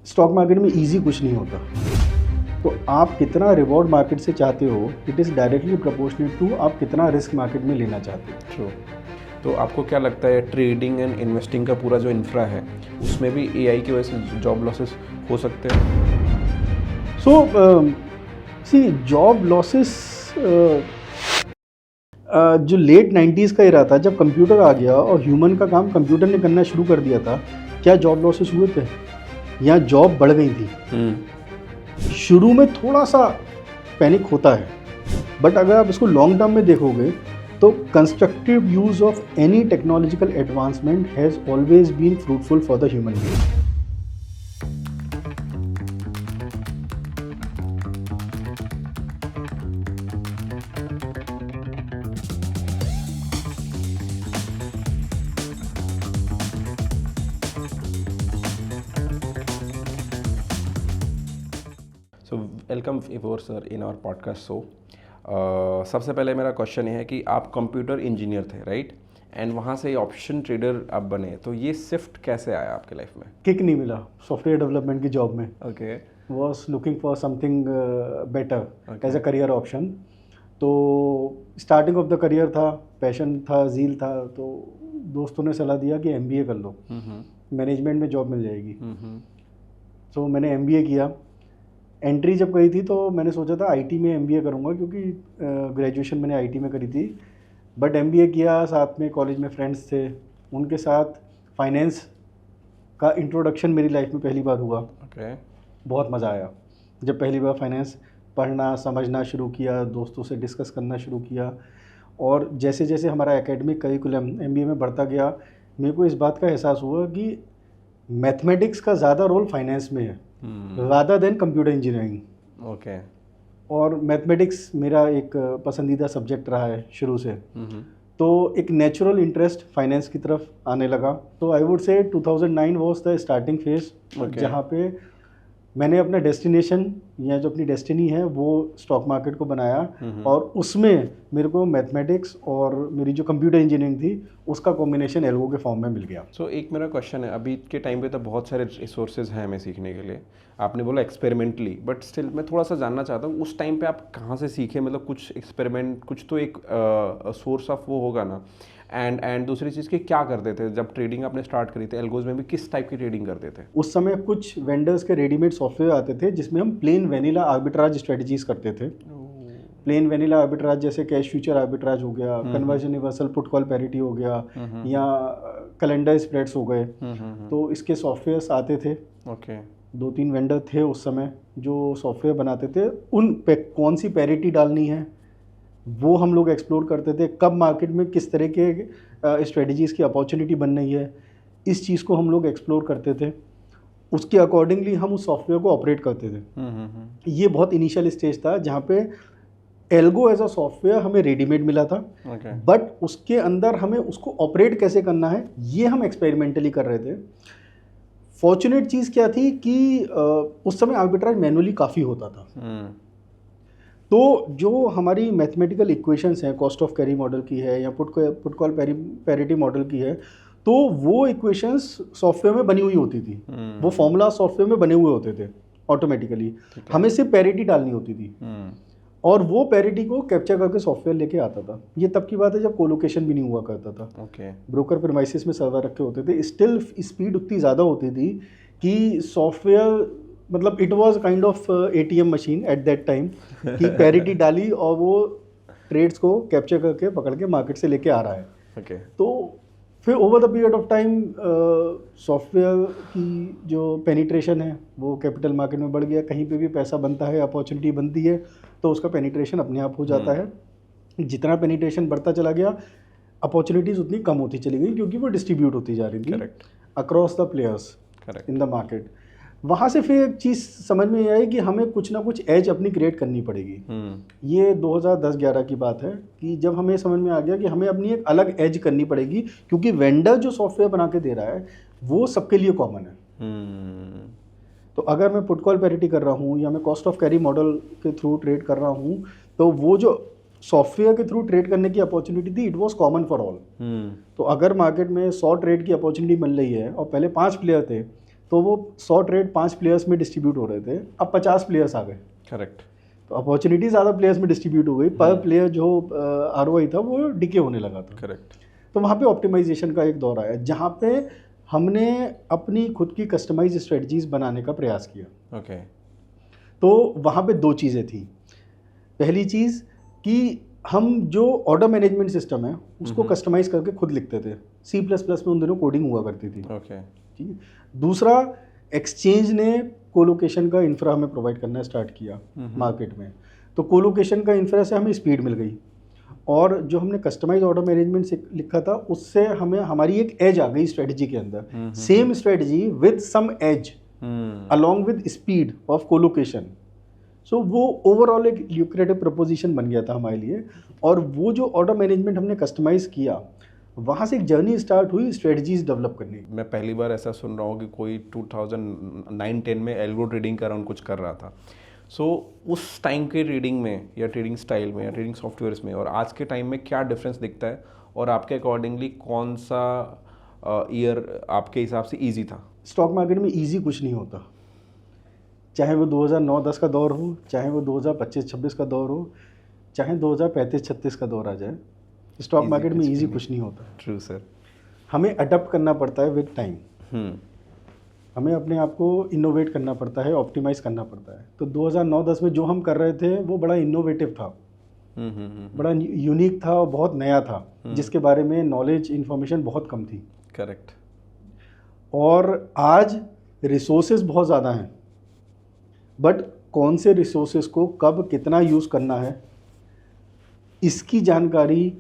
Stock market में easy कुछ नहीं होता। तो आप कितना रिवॉर्ड मार्केट से चाहते हो, it is directly proportionate to आप कितना रिस्क मार्केट में लेना चाहते हो। ट्रू। तो आपको क्या लगता है ट्रेडिंग एंड इन्वेस्टिंग का पूरा जो इंफ्रा है उसमें भी एआई की वजह से जॉब लॉसेस हो सकते हैं? सो सी जॉब लॉसेस जो लेट 90s का इरा था, जब कंप्यूटर आ गया और ह्यूमन का काम कंप्यूटर ने करना शुरू कर दिया था, क्या जॉब लॉसेस हुए थे? या जॉब बढ़ गई थी। शुरू में थोड़ा सा पैनिक होता है, बट अगर आप इसको लॉन्ग टर्म में देखोगे तो constructive use of any technological advancement has always been fruitful for the human being. So welcome Ivor sir in our podcast show. सबसे पहले मेरा क्वेश्चन ये है कि आप कंप्यूटर इंजीनियर थे, राइट? एंड वहाँ से ऑप्शन ट्रेडर आप बने, तो ये शिफ्ट कैसे आया आपके लाइफ में? किक नहीं मिला सॉफ्टवेयर डेवलपमेंट की जॉब में। Okay. Was looking for something better as a career option. तो स्टार्टिंग ऑफ द करियर था, पैशन था, जील था, तो दोस्तों ने सलाह दिया कि MBA कर लो, मैनेजमेंट में जॉब मिल जाएगी। तो मैंने MBA किया। एंट्री जब करी थी तो मैंने सोचा था IT में MBA करूँगा, क्योंकि ग्रेजुएशन मैंने IT में करी थी। बट MBA किया, साथ में कॉलेज में फ्रेंड्स थे, उनके साथ फाइनेंस का इंट्रोडक्शन मेरी लाइफ में पहली बार हुआ। ओके। बहुत मज़ा आया जब पहली बार फाइनेंस पढ़ना समझना शुरू किया, दोस्तों से डिस्कस करना शुरू किया। और जैसे जैसे हमारा एकेडमिक करिकुलम MBA में बढ़ता गया, मेरे को इस बात का एहसास हुआ कि मैथमेटिक्स का ज़्यादा रोल फाइनेंस में है rather than computer engineering. Okay. और मैथमेटिक्स मेरा एक पसंदीदा सब्जेक्ट रहा है शुरू से। तो एक नेचुरल इंटरेस्ट फाइनेंस की तरफ आने लगा। तो I would say 2009 was the starting phase, जहाँ पे मैंने अपना डेस्टिनेशन या जो अपनी डेस्टिनी है वो स्टॉक मार्केट को बनाया। और उसमें मेरे को मैथमेटिक्स और मेरी जो कंप्यूटर इंजीनियरिंग थी उसका कॉम्बिनेशन एल्गो के फॉर्म में मिल गया। सो एक मेरा क्वेश्चन है, अभी के टाइम पे तो बहुत सारे रिसोर्सेज हैं हमें सीखने के लिए, आपने बोला एक्सपेरिमेंटली, बट स्टिल मैं थोड़ा सा जानना चाहता हूँ उस टाइम पे आप कहाँ से सीखे? मतलब कुछ एक्सपेरिमेंट, कुछ तो एक सोर्स ऑफ वो होगा ना। एंड दूसरी चीज़ कि क्या करते थे जब ट्रेडिंग आपने स्टार्ट करी थी? एल्गोज में भी किस टाइप की ट्रेडिंग करते थे? उस समय कुछ वेंडर्स के रेडीमेड सॉफ्टवेयर आते थे जिसमें हम प्लेन वेनिला आर्बिट्राज स्ट्रेटजीज करते थे। प्लेन वेनिला आर्बिट्राज जैसे कैश फ्यूचर आर्बिट्राज हो गया, conversion universal put call parity हो गया, या कैलेंडर स्प्रेड्स हो गए। तो इसके सॉफ्टवेयर्स आते थे। ओके। 2-3 वेंडर थे उस समय जो सॉफ्टवेयर बनाते थे। उन पे कौन सी पैरिटी डालनी है वो हम लोग एक्सप्लोर करते थे। कब मार्केट में किस तरह के स्ट्रेटजीज़ की अपॉर्चुनिटी बन रही है, इस चीज़ को हम लोग एक्सप्लोर करते थे। उसके अकॉर्डिंगली हम उस सॉफ्टवेयर को ऑपरेट करते थे। ये बहुत इनिशियल स्टेज था जहाँ पे एल्गो एज अ सॉफ्टवेयर हमें रेडीमेड मिला था। बट उसके अंदर हमें उसको ऑपरेट कैसे करना है ये हम एक्सपेरिमेंटली कर रहे थे। फॉर्चुनेट चीज़ क्या थी कि उस समय आर्बिट्राज मैनुअली काफ़ी होता था। तो जो हमारी मैथमेटिकल इक्वेशंस हैं, कॉस्ट ऑफ कैरी मॉडल की है या पुट कॉल पैरिटी मॉडल की है, तो वो इक्वेशंस सॉफ्टवेयर में बनी हुई होती थी। वो फॉर्मूला सॉफ्टवेयर में बने हुए होते थे ऑटोमेटिकली। हमें सिर्फ पैरिटी डालनी होती थी और वो पैरिटी को कैप्चर करके सॉफ्टवेयर लेके आता था। ये तब की बात है जब कोलोकेशन भी नहीं हुआ करता था। ब्रोकर प्रीमाइसेस में सर्वर रखे होते थे। स्टिल स्पीड उतनी ज़्यादा होती थी कि सॉफ्टवेयर, मतलब it was kind of ATM machine at that time, कि पैरिटी डाली और वो ट्रेड्स को कैप्चर करके पकड़ के मार्केट से लेके आ रहा है। तो फिर over the period of time software की जो पेनिट्रेशन है वो कैपिटल मार्केट में बढ़ गया। कहीं पे भी पैसा बनता है, अपॉर्चुनिटी बनती है, तो उसका पेनिट्रेशन अपने आप हो जाता है। जितना पेनिट्रेशन बढ़ता चला गया, अपॉर्चुनिटीज़ उतनी कम होती चली गई, क्योंकि वो डिस्ट्रीब्यूट होती जा रही थी across the players in the market. वहाँ से फिर एक चीज़ समझ में आई कि हमें कुछ ना कुछ एज अपनी क्रिएट करनी पड़ेगी। ये 2010-11 की बात है कि जब हमें समझ में आ गया कि हमें अपनी एक अलग एज करनी पड़ेगी, क्योंकि वेंडर जो सॉफ्टवेयर बना के दे रहा है वो सबके लिए कॉमन है। तो अगर मैं पुट कॉल पैरिटी कर रहा हूँ या मैं कॉस्ट ऑफ कैरी मॉडल के थ्रू ट्रेड कर रहा हूँ, तो वो जो सॉफ्टवेयर के थ्रू ट्रेड करने की अपॉर्चुनिटी थी, it was common for all. तो अगर मार्केट में 100 ट्रेड की अपॉर्चुनिटी मिल रही है और पहले 5 प्लेयर थे, तो वो 100 ट्रेड 5 प्लेयर्स में डिस्ट्रीब्यूट हो रहे थे, अब 50 प्लेयर्स आ गए। करेक्ट। तो अपॉर्चुनिटी ज़्यादा प्लेयर्स में डिस्ट्रीब्यूट हो गई, पर प्लेयर जो आरओआई था वो डिके होने लगा था। करेक्ट। तो वहाँ पे ऑप्टिमाइजेशन का एक दौर आया जहाँ पे हमने अपनी खुद की कस्टमाइज स्ट्रेटजीज बनाने का प्रयास किया। ओके। तो वहाँ पे दो चीज़ें थी। पहली चीज़ कि हम जो ऑर्डर मैनेजमेंट सिस्टम है उसको कस्टमाइज करके खुद लिखते थे। C++ में उन दिनों कोडिंग हुआ करती थी। ओके। ठीक है। दूसरा, एक्सचेंज ने कोलोकेशन का इंफ्रा हमें प्रोवाइड करना स्टार्ट किया मार्केट में। तो कोलोकेशन का इंफ्रा से हमें स्पीड मिल गई, और जो हमने कस्टमाइज ऑर्डर मैनेजमेंट से लिखा था उससे हमें हमारी एक एज आ गई स्ट्रेटजी के अंदर। Same strategy with some edge along with speed of collocation. So वो ओवरऑल एक ल्यूक्रेटिव प्रपोजिशन बन गया था हमारे लिए। और वो जो ऑर्डर मैनेजमेंट हमने कस्टमाइज किया, वहाँ से एक जर्नी स्टार्ट हुई स्ट्रेटजीज डेवलप करने की। मैं पहली बार ऐसा सुन रहा हूँ कि कोई 2009-10 में एल्गो ट्रेडिंग का अराउंड कुछ कर रहा था। सो उस टाइम के ट्रेडिंग में या ट्रेडिंग स्टाइल में या ट्रेडिंग सॉफ्टवेयर्स में और आज के टाइम में क्या डिफरेंस दिखता है, और आपके अकॉर्डिंगली कौन सा ईयर आपके हिसाब से ईजी था? स्टॉक मार्केट में ईजी कुछ नहीं होता, चाहे वो 2009-10 का दौर हो, चाहे वो 2025-26 का दौर हो, चाहे 2035-36 का दौर आ जाए, स्टॉक मार्केट में ईजी कुछ नहीं होता। True sir. हमें अडप्ट करना पड़ता है विद टाइम। हमें अपने आप को इनोवेट करना पड़ता है, ऑप्टिमाइज करना पड़ता है। तो 2009-10 में जो हम कर रहे थे वो बड़ा इनोवेटिव था, बड़ा यूनिक था और बहुत नया था, जिसके बारे में नॉलेज इन्फॉर्मेशन बहुत कम थी। करेक्ट। और आज रिसोर्सेज बहुत ज़्यादा हैं, बट कौन से रिसोर्सेज को कब कितना यूज़ करना है, इसकी जानकारी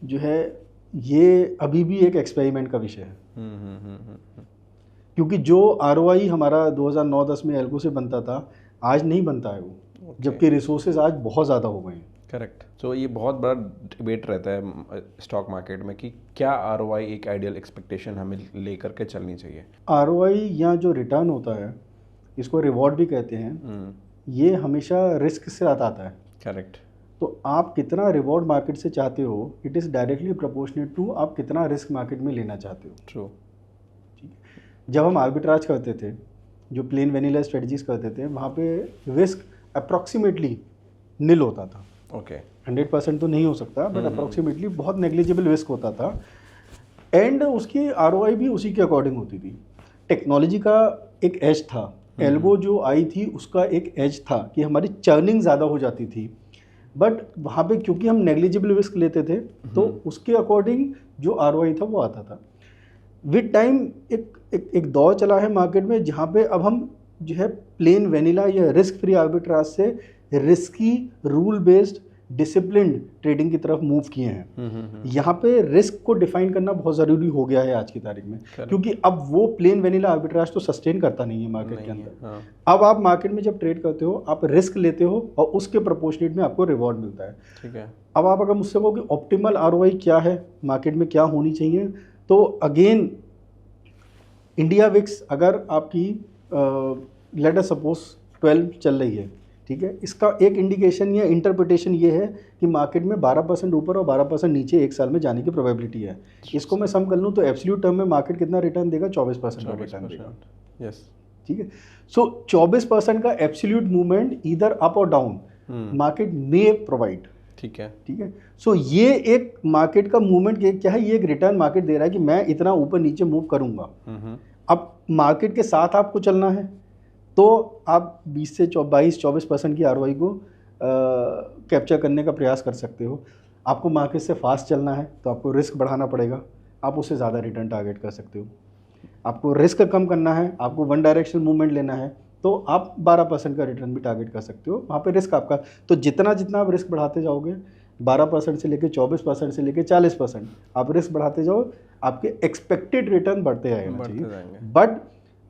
जो है ये अभी भी एक एक्सपेरिमेंट का विषय है। क्योंकि जो ROI हमारा 2009-10 में एल्गो से बनता था, आज नहीं बनता है वो, जबकि रिसोर्सेज आज बहुत ज़्यादा हो गए हैं। करेक्ट। तो ये बहुत बड़ा डिबेट रहता है स्टॉक मार्केट में कि क्या ROI एक आइडियल एक्सपेक्टेशन हमें लेकर के चलनी चाहिए। ROI या जो रिटर्न होता है, इसको रिवॉर्ड भी कहते हैं, ये हमेशा रिस्क से आता है। करेक्ट। तो आप कितना रिवॉर्ड मार्केट से चाहते हो, it is directly proportionate to आप कितना रिस्क मार्केट में लेना चाहते हो। ट्रू। जब हम आर्बिट्राज करते थे, जो प्लेन वेनिला स्ट्रेटजीज करते थे, वहाँ पे रिस्क अप्रॉक्सीमेटली निल होता था। ओके। 100% तो नहीं हो सकता, बट अप्रॉक्सीमेटली बहुत नेग्लिजिबल रिस्क होता था, एंड उसकी ROI भी उसी के अकॉर्डिंग होती थी। टेक्नोलॉजी का एक एज था, एल्गो जो आई थी उसका एक एज था कि हमारी चर्निंग ज़्यादा हो जाती थी, बट वहाँ पे क्योंकि हम नेग्लिजिबल रिस्क लेते थे, तो उसके अकॉर्डिंग जो ROI था वो आता था। विद टाइम एक दौर चला है मार्केट में जहाँ पे अब हम जो है प्लेन वेनिला या रिस्क फ्री आर्बिट्राज से risky rule based disciplined trading की तरफ मूव किए हैं। यहाँ पे रिस्क को डिफाइन करना बहुत ज़रूरी हो गया है आज की तारीख में, क्योंकि अब वो प्लेन वेनिला आर्बिट्राज तो सस्टेन करता नहीं है मार्केट के अंदर। अब आप मार्केट में जब ट्रेड करते हो, आप रिस्क लेते हो और उसके प्रोपोर्शनेट में आपको रिवॉर्ड मिलता है। ठीक है। अब आप अगर मुझसे कहो कि ऑप्टिमल ROI क्या है, मार्केट में क्या होनी चाहिए, तो अगेन इंडिया विक्स अगर आपकी लेट अस सपोज 12 चल रही है, ठीक है, इसका एक इंडिकेशन या इंटरप्रिटेशन ये है कि मार्केट में 12% ऊपर और 12% नीचे एक साल में जाने की प्रोबेबिलिटी है। इसको मैं सम कर लूँ तो एब्सोल्यूट टर्म में मार्केट कितना रिटर्न देगा? 24% का रिटर्न देगा। यस। ठीक है। सो 24% का एब्सोल्यूट मूवमेंट ईदर अप और डाउन मार्केट में प्रोवाइड। ठीक है। ठीक है। सो ये एक मार्केट का मूवमेंट क्या है, ये एक रिटर्न मार्केट दे रहा है कि मैं इतना ऊपर नीचे मूव करूंगा। अब मार्केट के साथ आपको चलना है तो आप 20 से 22-24% की ROI को कैप्चर करने का प्रयास कर सकते हो। आपको मार्केट से फास्ट चलना है तो आपको रिस्क बढ़ाना पड़ेगा, आप उससे ज़्यादा रिटर्न टारगेट कर सकते हो। आपको रिस्क कम करना है, आपको वन डायरेक्शन मूवमेंट लेना है, तो आप 12% का रिटर्न भी टारगेट कर सकते हो। वहाँ पे रिस्क आपका, तो जितना जितना आप रिस्क बढ़ाते जाओगे, 12% से लेके 24% से लेके 40% आप रिस्क बढ़ाते जाओ, आपके एक्सपेक्टेड रिटर्न बढ़ते जाएंगे। बट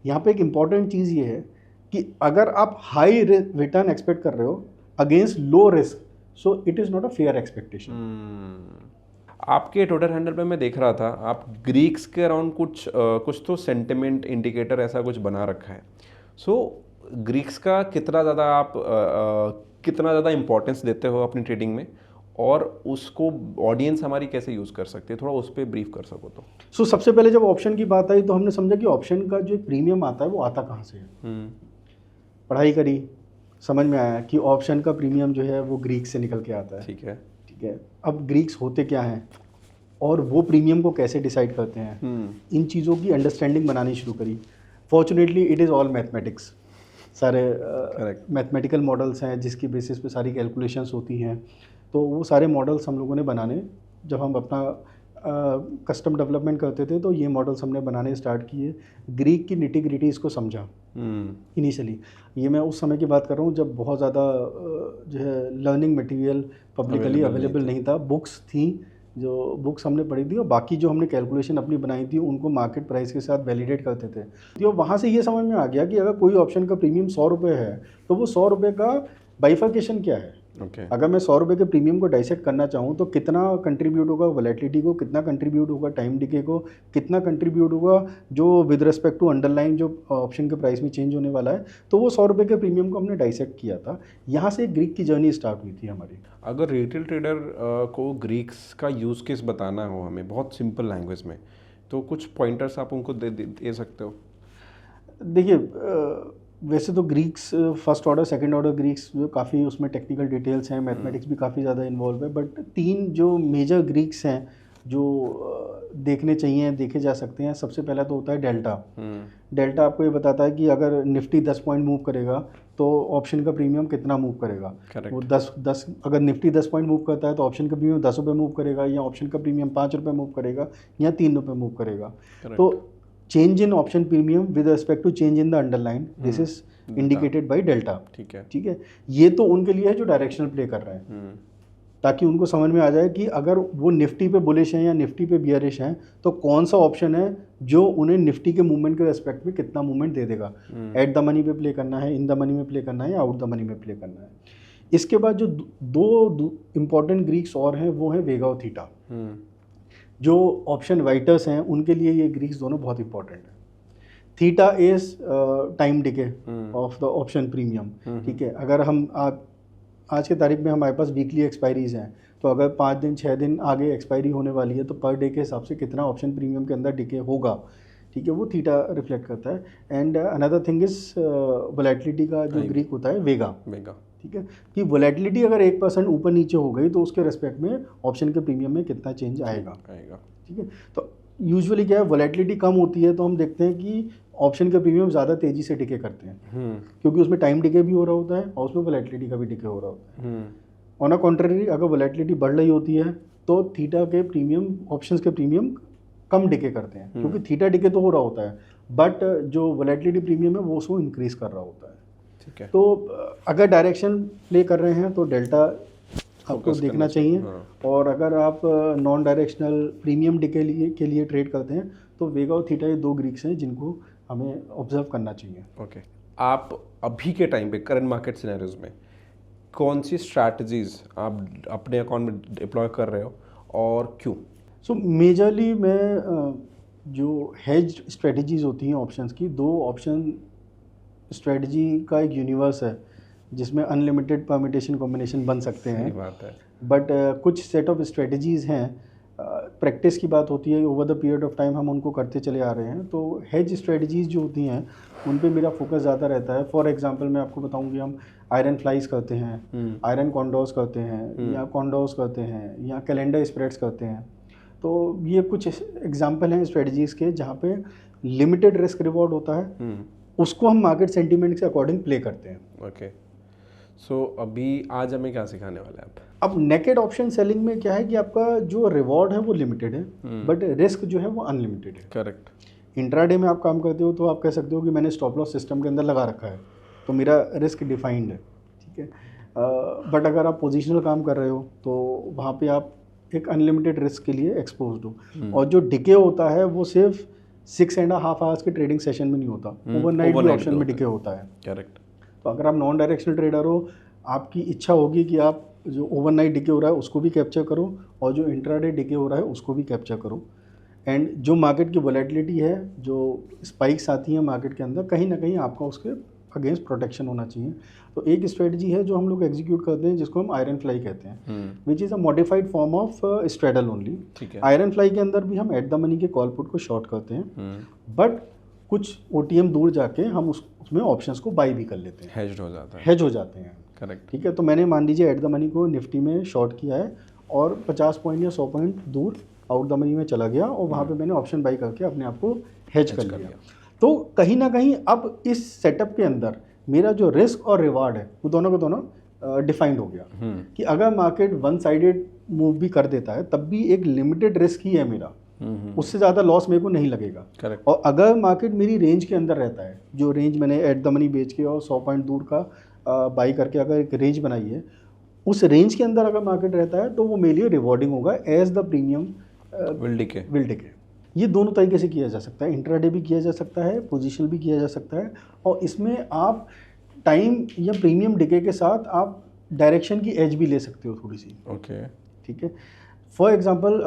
यहाँ पे एक इम्पॉर्टेंट चीज़ ये है कि अगर आप हाई रिटर्न एक्सपेक्ट कर रहे हो against low risk, so it is not a fair expectation. आपके ट्विटर हैंडल पे मैं देख रहा था, आप ग्रीक्स के अराउंड कुछ तो सेंटिमेंट इंडिकेटर ऐसा कुछ बना रखा है। सो ग्रीक्स का कितना ज़्यादा आप कितना ज़्यादा इम्पोर्टेंस देते हो अपनी ट्रेडिंग में, और उसको ऑडियंस हमारी कैसे यूज़ कर सकती है, थोड़ा उस पर ब्रीफ कर सको तो। सो सबसे पहले जब ऑप्शन की बात आई तो हमने समझा कि ऑप्शन का जो एक प्रीमियम आता है वो आता कहाँ से है। पढ़ाई करी, समझ में आया कि ऑप्शन का प्रीमियम जो है वो ग्रीक से निकल के आता है। ठीक है। ठीक है, अब ग्रीक्स होते क्या हैं और वो प्रीमियम को कैसे डिसाइड करते हैं, इन चीज़ों की अंडरस्टैंडिंग बनानी शुरू करी। Fortunately it is all mathematics, सारे मैथमेटिकल मॉडल्स हैं जिसकी बेसिस पे सारी कैलकुलेशंस होती हैं। तो वो सारे मॉडल्स हम लोगों ने बनाने, जब हम अपना कस्टम डेवलपमेंट करते थे तो ये मॉडल्स हमने बनाने स्टार्ट किए। ग्रीक की निटी ग्रिटीज़ को समझा इनिशियली। ये मैं उस समय की बात कर रहा हूँ जब बहुत ज़्यादा जो है लर्निंग मटेरियल पब्लिकली अवेलेबल नहीं था। बुक्स थी, जो बुक्स हमने पढ़ी थी, और बाकी जो हमने कैलकुलेशन अपनी बनाई थी उनको मार्केट प्राइस के साथ वैलिडेट करते थे। तो वहाँ से ये समझ में आ गया कि अगर कोई ऑप्शन का प्रीमियम 100 रुपये है तो वो 100 रुपये का बाइफर्केशन क्या है। अगर मैं 100 रुपये के प्रीमियम को डाइसेक्ट करना चाहूँ तो कितना कंट्रीब्यूट होगा वोलेटिलिटी को, कितना कंट्रीब्यूट होगा टाइम डिके को, कितना कंट्रीब्यूट होगा जो विद रिस्पेक्ट टू अंडरलाइन जो ऑप्शन के प्राइस में चेंज होने वाला है। तो वो 100 रुपये के प्रीमियम को हमने डाइसेक्ट किया था। यहाँ से ग्रीक की जर्नी स्टार्ट हुई थी हमारी। अगर रिटेल ट्रेडर को ग्रीक्स का यूज़ केस बताना हो हमें बहुत सिंपल लैंग्वेज में, तो कुछ पॉइंटर्स आप उनको दे सकते हो? देखिए, वैसे तो Greeks first order second order Greeks जो काफ़ी उसमें टेक्निकल डिटेल्स हैं, मैथमेटिक्स भी काफ़ी ज़्यादा इन्वॉल्व है, बट 3 जो मेजर ग्रीक्स हैं जो देखने चाहिए, देखे जा सकते हैं। सबसे पहला तो होता है डेल्टा। डेल्टा आपको ये बताता है कि अगर निफ्टी 10 पॉइंट मूव करेगा तो ऑप्शन का प्रीमियम कितना मूव करेगा। वो 10 अगर निफ्टी 10 पॉइंट मूव करता है तो ऑप्शन का प्रीमियम 10 रुपये मूव करेगा, या ऑप्शन का प्रीमियम 5 रुपये मूव करेगा, या 3 रुपये मूव करेगा। तो change in option premium with respect to change in the underline, this is indicated by delta. ठीक है, ठीक है। ये तो उनके लिए है जो डायरेक्शनल प्ले कर रहे हैं, ताकि उनको समझ में आ जाए कि अगर वो निफ्टी पे बुलिश हैं या निफ्टी पे बियरिश हैं तो कौन सा ऑप्शन है जो उन्हें निफ्टी के मूवमेंट के रेस्पेक्ट में कितना मूवमेंट दे देगा। एट द मनी पे प्ले करना है, इन द मनी में प्ले करना है, या आउट द मनी में प्ले करना है। इसके बाद जो दो इंपॉर्टेंट ग्रीक्स और हैं वो हैं वेगा और थीटा। जो ऑप्शन राइटर्स हैं उनके लिए ये ग्रीक्स दोनों बहुत इंपॉर्टेंट है। Theta is time decay of the option premium. ठीक है, अगर हम आज के तारीख में हमारे पास वीकली एक्सपायरीज हैं, तो अगर 5 दिन 6 दिन आगे एक्सपायरी होने वाली है तो पर डे के हिसाब से कितना ऑप्शन प्रीमियम के अंदर डिके होगा। ठीक है, वो थीटा रिफ्लेक्ट करता है। And another thing is volatility का जो ग्रीक होता है वेगा। ठीक है, कि वोलेटिलिटी अगर 1% ऊपर नीचे हो गई तो उसके रेस्पेक्ट में ऑप्शन के प्रीमियम में कितना चेंज आएगा। ठीक है, तो यूजुअली क्या है, वोलेटिलिटी कम होती है तो हम देखते हैं कि ऑप्शन के प्रीमियम ज़्यादा तेज़ी से डिके करते हैं, क्योंकि उसमें टाइम डिके भी हो रहा होता है और उसमें वोलेटिलिटी का भी डिके हो रहा होता है। ऑन अ कॉन्ट्ररी, अगर वोलेटिलिटी बढ़ रही होती है तो थीटा के प्रीमियम, ऑप्शंस के प्रीमियम कम डिके करते हैं, क्योंकि थीटा डिके तो हो रहा होता है बट जो वोलेटिलिटी प्रीमियम है वो उसको इंक्रीज कर रहा होता है। ठीक है, तो अगर डायरेक्शन प्ले कर रहे हैं तो डेल्टा आपको देखना चाहिए। और अगर आप नॉन डायरेक्शनल प्रीमियम डिके के लिए ट्रेड करते हैं तो वेगा और थीटा ये 2 ग्रीक्स हैं जिनको हमें ऑब्जर्व करना चाहिए। ओके, आप अभी के टाइम पे करंट मार्केट सिनेरियोज में कौन सी स्ट्रैटेजीज आप अपने अकाउंट में डिप्लॉय कर रहे हो और क्यों? सो मेजरली मैं जो हेज स्ट्रेटजीज होती हैं ऑप्शंस की, 2 ऑप्शन स्ट्रेटजी का एक यूनिवर्स है जिसमें अनलिमिटेड परमिटेशन कॉम्बिनेशन बन सकते हैं। बात है, बट कुछ सेट ऑफ स्ट्रेटजीज हैं, प्रैक्टिस की बात होती है, over the period of time हम उनको करते चले आ रहे हैं। तो हेज स्ट्रेटजीज जो होती हैं उन पे मेरा फोकस ज़्यादा रहता है। फॉर एग्जांपल मैं आपको बताऊं कि हम आयरन फ्लाइज करते हैं, आयरन कॉन्डोर्स करते हैं, या कॉन्डोर्स करते हैं, या कैलेंडर स्प्रेड्स करते हैं। तो ये कुछ एग्जांपल हैं स्ट्रेटजीज़ के जहाँ पे लिमिटेड रिस्क रिवॉर्ड होता है, उसको हम मार्केट सेंटीमेंट के अकॉर्डिंग प्ले करते हैं। ओके, सो अभी आज हमें क्या सिखाने वाले हैं आप? अब नेकेड ऑप्शन सेलिंग में क्या है कि आपका जो रिवॉर्ड है वो लिमिटेड है, बट रिस्क जो है वो अनलिमिटेड है। करेक्ट। इंट्राडे में आप काम करते हो तो आप कह सकते हो कि मैंने स्टॉप लॉस सिस्टम के अंदर लगा रखा है तो मेरा रिस्क डिफाइंड है। ठीक है, बट अगर आप पोजिशनल काम कर रहे हो तो वहाँ पे आप एक अनलिमिटेड रिस्क के लिए एक्सपोज हो। और जो डिके होता है वो सिर्फ 6.5 आवर्स के ट्रेडिंग सेशन में नहीं होता, ओवरनाइट भी ऑप्शन में डिके होता है। करेक्ट। तो अगर आप नॉन डायरेक्शनल ट्रेडर हो, आपकी इच्छा होगी कि आप जो ओवरनाइट डिके हो रहा है उसको भी कैप्चर करो और जो इंट्राडे डिके हो रहा है उसको भी कैप्चर करो। एंड जो मार्केट की वोलेटिलिटी है, जो स्पाइक्स आती हैं मार्केट के अंदर, कहीं ना कहीं आपका उसके अगेंस्ट प्रोटेक्शन होना चाहिए। तो एक स्ट्रेटजी है जो हम लोग एग्जीक्यूट करते हैं जिसको हम आयरन फ्लाई कहते हैं, which is a modified form of straddle only. ठीक है। आयरन फ्लाई के अंदर भी हम एट द मनी के कॉल पुट को शॉर्ट करते हैं, बट कुछ OTM दूर जाके हम उसमें ऑप्शंस को बाई भी कर लेते हैं, हेज्ड हो जाता है। हेज हो जाते हैं। करेक्ट। ठीक है, तो मैंने मान लीजिए एट द मनी को निफ्टी में शॉर्ट किया है और 50 पॉइंट या 100 पॉइंट दूर आउट द मनी में चला गया और वहाँ पे मैंने ऑप्शन बाई करके अपने आप को हेज कर लिया। तो कहीं ना कहीं अब इस सेटअप के अंदर मेरा जो रिस्क और रिवार्ड है वो दोनों का दोनों डिफाइंड हो गया कि अगर मार्केट वन साइडेड मूव भी कर देता है तब भी एक लिमिटेड रिस्क ही है मेरा, उससे ज़्यादा लॉस मेरे को नहीं लगेगा। करेक्ट। और अगर मार्केट मेरी रेंज के अंदर रहता है, जो रेंज मैंने एट द मनी बेच के और 100 पॉइंट दूर का बाई करके अगर एक रेंज बनाई है, उस रेंज के अंदर अगर मार्केट रहता है तो वो मेरे लिए रिवॉर्डिंग होगा as the premium will decay. ये दोनों तरीके से किया जा सकता है, इंट्राडे भी किया जा सकता है, पोजिशनल भी किया जा सकता है, और इसमें आप टाइम या प्रीमियम डिके के साथ आप डायरेक्शन की एज भी ले सकते हो थोड़ी सी। ओके। ठीक है, फॉर एग्जांपल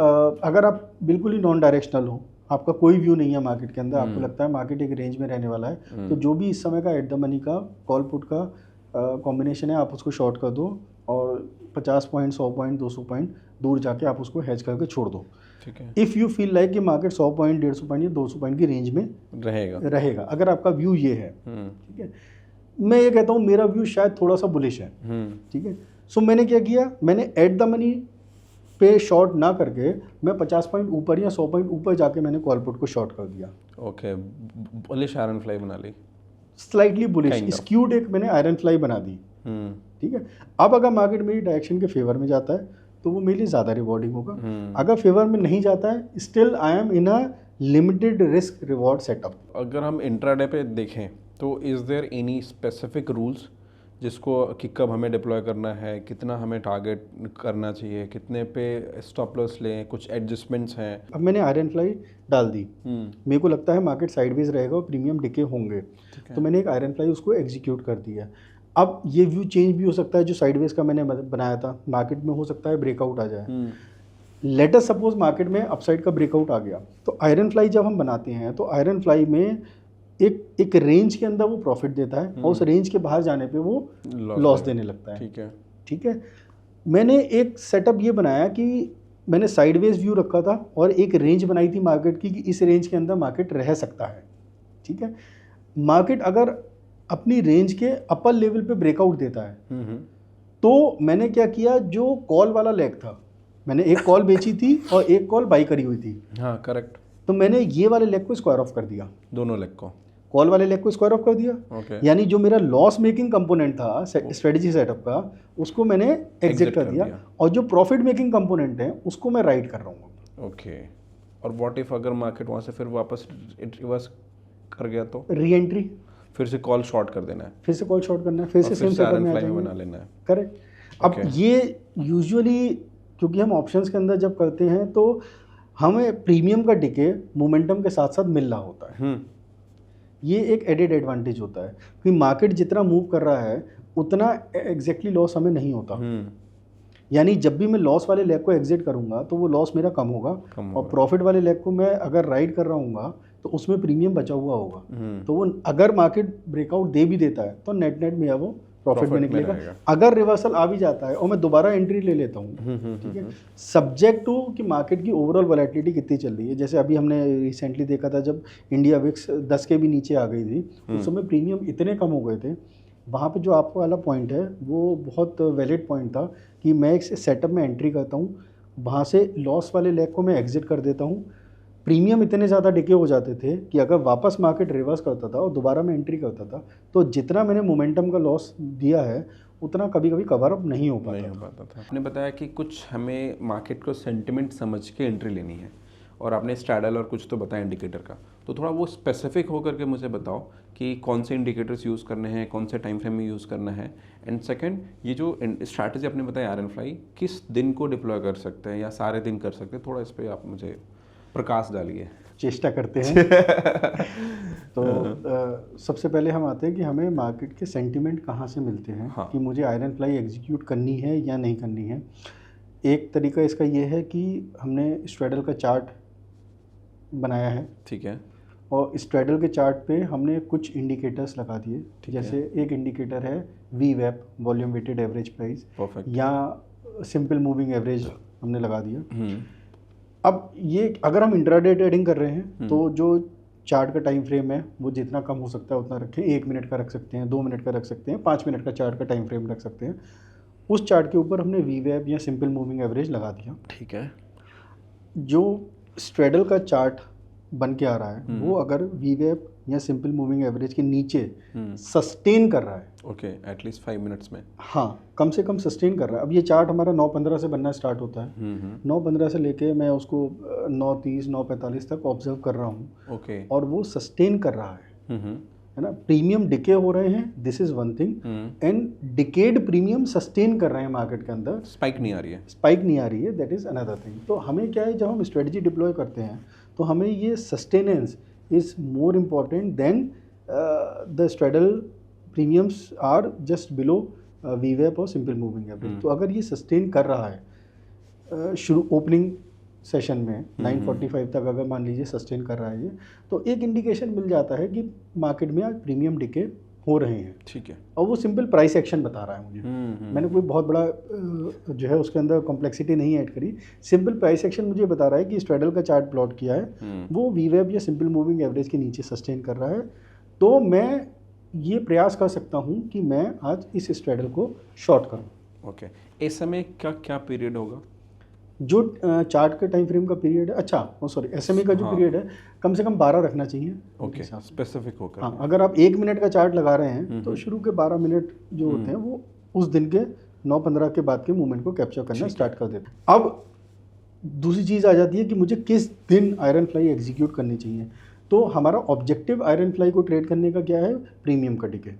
अगर आप बिल्कुल ही नॉन डायरेक्शनल हो, आपका कोई व्यू नहीं है मार्केट के अंदर, आपको लगता है मार्केट एक रेंज में रहने वाला है, तो जो भी इस समय का एट द मनी का कॉल पुट का कॉम्बिनेशन है आप उसको शॉर्ट कर दो और 50 पॉइंट 100 पॉइंट 200 पॉइंट दूर जाके आप उसको हेज करके छोड़ दो। ठीक है। इफ़ यू फील लाइक कि मार्केट 100 पॉइंट 150 पॉइंट या 200 पॉइंट की रेंज में रहेगा, अगर आपका व्यू ये है। ठीक है, मैं ये कहता हूँ मेरा व्यू शायद थोड़ा सा बुलिश है। ठीक है, सो मैंने क्या किया, मैंने एट द मनी पे शॉर्ट ना करके मैं 50 पॉइंट ऊपर या 100 पॉइंट ऊपर जाके मैंने कॉल पुट को शॉर्ट कर दिया। ओके, बुलिश आयरन फ्लाई बना ली, स्लाइटली बुलिश स्क्यूड एक मैंने आयरन फ्लाई बना दी। ठीक है, अब अगर मार्केट मेरी डायरेक्शन के फेवर में जाता है तो वो मेरे लिए ज़्यादा रिवॉर्डिंग होगा। अगर फेवर में नहीं जाता है, still I am in a limited risk reward setup. अगर हम इंट्राडे पे देखें तो is there any specific rules जिसको कि कब हमें डिप्लॉय करना है, कितना हमें टारगेट करना चाहिए, कितने पे स्टॉप लॉस लें, कुछ एडजस्टमेंट्स हैं? अब मैंने आयरन फ्लाई डाल दी, मेरे को लगता है मार्केट साइडवेज रहेगा और प्रीमियम डिके होंगे, तो मैंने एक आयरन फ्लाई उसको एग्जीक्यूट कर दिया। अब ये व्यू चेंज भी हो सकता है, जो साइडवेज का मैंने बनाया था मार्केट में हो सकता है ब्रेकआउट आ जाए। लेट अस सपोज मार्केट में अपसाइड का ब्रेकआउट आ गया, तो आयरन फ्लाई जब हम बनाते हैं तो आयरन फ्लाई में एक रेंज के अंदर वो प्रॉफिट देता है और उस रेंज के बाहर जाने पे वो लॉस देने लगता है। ठीक है, मैंने एक सेटअप ये बनाया कि मैंने साइडवेज व्यू रखा था और एक रेंज बनाई थी मार्केट की कि इस रेंज के अंदर मार्केट रह सकता है। ठीक है, मार्केट अगर अपनी रेंज के अपर लेवल पे ब्रेकआउट देता है तो मैंने क्या किया, जो कॉल वाला लेग था मैंने एक कॉल बेची थी और एक कॉल बाई करी हुई थी। हाँ करेक्ट। तो मैंने ये वाले लेग को स्क्वायर ऑफ कर दिया, दोनों लेग को, कॉल वाले लेग को स्क्वायर ऑफ कर दिया। यानी जो मेरा लॉस मेकिंग कंपोनेंट था स्ट्रेटजी सेटअप का, उसको मैंने एग्जिट कर दिया और जो प्रॉफिट मेकिंग कंपोनेंट है उसको मैं राइट कर रहा हूँ। ओके, और व्हाट इफ अगर मार्केट वहाँ से फिर वापस रिवर्स कर गया तो री एंट्री, फिर से कॉल शॉर्ट कर देना है, फिर से कॉल शॉर्ट करना है, फिर से सेम सेटअप में आ बना लेना है। करेक्ट। अब ये यूजुअली क्योंकि हम ऑप्शंस के अंदर जब करते हैं तो हमें प्रीमियम का डिके मोमेंटम के साथ साथ मिल रहा होता है। ये एक एडेड एडवांटेज होता है कि मार्केट जितना मूव कर रहा है उतना एग्जैक्टली लॉस हमें नहीं होता। यानी जब भी मैं लॉस वाले लेग को एग्जिट करूंगा तो वो लॉस मेरा कम होगा और प्रॉफिट वाले लेग को मैं अगर राइड कर रहा हूँ तो उसमें प्रीमियम बचा हुआ होगा। तो वो अगर मार्केट ब्रेकआउट दे भी देता है तो नेट नेट मेरा वो प्रॉफिट में निकलेगा। अगर रिवर्सल आ भी जाता है और मैं दोबारा एंट्री ले लेता हूँ, ठीक है, सब्जेक्ट टू कि मार्केट की ओवरऑल वॉलेटिलिटी कितनी चल रही है। जैसे अभी हमने रिसेंटली देखा था जब इंडिया विक्स 10 के भी नीचे आ गई थी, उस समय प्रीमियम इतने कम हो गए थे। वहाँ पे जो आपको वाला पॉइंट है वो बहुत वैलिड पॉइंट था कि मैं एक सेटअप में एंट्री करता हूँ, वहाँ से लॉस वाले लेग को मैं एग्जिट कर देता हूँ। प्रीमियम इतने ज़्यादा डिके हो जाते थे कि अगर वापस मार्केट रिवर्स करता था और दोबारा मैं एंट्री करता था तो जितना मैंने मोमेंटम का लॉस दिया है उतना कभी कभी कवर अप नहीं हो पाता था। आपने बताया कि कुछ हमें मार्केट को सेंटिमेंट समझ के एंट्री लेनी है और आपने स्ट्रैडल और कुछ तो बताया इंडिकेटर का, तो थोड़ा वो स्पेसिफिक होकर के मुझे बताओ कि कौन से इंडिकेटर्स यूज़ करने हैं, कौन से टाइम फ्रेम में यूज़ करना है। एंड सेकंड, ये जो स्ट्रैटेजी आपने बताया आयरन फ्लाई, किस दिन को डिप्लॉय कर सकते हैं या सारे दिन कर सकते हैं, थोड़ा इस पर आप मुझे प्रकाश डालिए। चेष्टा करते हैं। तो सबसे पहले हम आते हैं कि हमें मार्केट के सेंटीमेंट कहाँ से मिलते हैं। हाँ। कि मुझे आयरन फ्लाई एग्जीक्यूट करनी है या नहीं करनी है। एक तरीका इसका ये है कि हमने स्ट्रैडल का चार्ट बनाया है। ठीक है। और स्ट्रेडल के चार्ट पे हमने कुछ इंडिकेटर्स लगा दिए, जैसे एक इंडिकेटर है वीवैप, volume weighted average price, perfect, या सिंपल मूविंग एवरेज हमने लगा दिया। अब ये अगर हम इंट्राडे ट्रेडिंग कर रहे हैं तो जो चार्ट का टाइम फ्रेम है वो जितना कम हो सकता है उतना रखें, 1 मिनट का रख सकते हैं, 2 मिनट का रख सकते हैं, 5 मिनट का चार्ट का टाइम फ्रेम रख सकते हैं। उस चार्ट के ऊपर हमने वीवैप या सिंपल मूविंग एवरेज लगा दिया। ठीक है। जो स्ट्रेडल का चार्ट बन के आ रहा है वो अगर वीवैप या सिंपल मूविंग एवरेज के नीचे सस्टेन कर रहा है, ओके, एटलीस्ट 5 मिनट्स में, हाँ, कम से कम सस्टेन कर रहा है। अब ये चार्ट हमारा 9:15 से बनना स्टार्ट होता है, 9:15 से लेके मैं उसको 9:30 9:45 तक ऑब्जर्व कर रहा हूँ, ओके, और वो सस्टेन कर रहा है ना। प्रीमियम डिके हो रहे हैं, this is one thing, and decade premium sustain कर रहे हैं मार्केट के अंदर, स्पाइक नहीं आ रही है, स्पाइक नहीं आ रही है, दैट इज अनदर थिंग। तो हमें क्या है, जब हम स्ट्रेटजी डिप्लॉय करते हैं तो हमें ये sustenance is more important than the straddle premiums are just below वीवैप और सिंपल मूविंग एवरेज। तो अगर ये सस्टेन कर रहा है शुरू ओपनिंग सेशन में 9:45 तक अगर मान लीजिए सस्टेन कर रहा है ये, तो एक इंडिकेशन मिल जाता है कि मार्केट में आज प्रीमियम डिके हो रहे हैं। ठीक है, और वो सिंपल प्राइस एक्शन बता रहा है मुझे। मैंने कोई बहुत बड़ा जो है उसके अंदर कॉम्प्लेक्सिटी नहीं ऐड करी, सिंपल प्राइस एक्शन मुझे बता रहा है कि स्ट्रेडल का चार्ट प्लॉट किया है वो वीवैप या सिंपल मूविंग एवरेज के नीचे सस्टेन कर रहा है, तो मैं ये प्रयास कर सकता हूँ कि मैं आज इस स्ट्रेडल को शॉर्ट करूँ। ओके, इस समय का क्या पीरियड होगा? जो चार्ट के टाइम फ्रेम का पीरियड है, अच्छा सॉरी एसएमए का जो पीरियड है कम से कम 12 रखना चाहिए। ओके, स्पेसिफिक होकर, हाँ, अगर आप 1 मिनट का चार्ट लगा रहे हैं तो शुरू के 12 मिनट जो होते हैं वो उस दिन के 9:15 के बाद के मूवमेंट को कैप्चर करना स्टार्ट कर देते हैं। अब दूसरी चीज़ आ जाती है कि मुझे किस दिन आयरन फ्लाई एग्जीक्यूट करनी चाहिए। तो हमारा ऑब्जेक्टिव आयरन फ्लाई को ट्रेड करने का क्या है, प्रीमियम का डिके।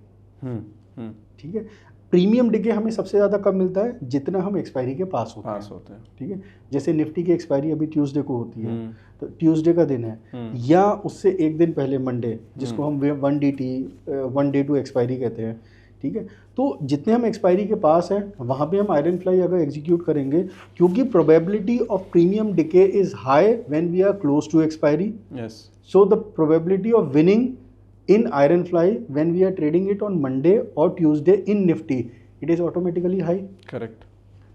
ठीक है, प्रीमियम डिके हमें सबसे ज़्यादा कब मिलता है, जितना हम एक्सपायरी के पास होते हैं। ठीक है, जैसे निफ्टी की एक्सपायरी अभी ट्यूसडे को होती है, तो ट्यूसडे का दिन है, या उससे एक दिन पहले मंडे, जिसको हम 1 डे टू एक्सपायरी कहते हैं। ठीक है, तो जितने हम एक्सपायरी के पास हैं वहाँ पे हम आयरन फ्लाई अगर एग्जीक्यूट करेंगे, क्योंकि probability of premium decay is high when we are close to expiry, so the probability of winning in iron fly when we are trading it on Monday or Tuesday in Nifty, it is automatically high. Correct.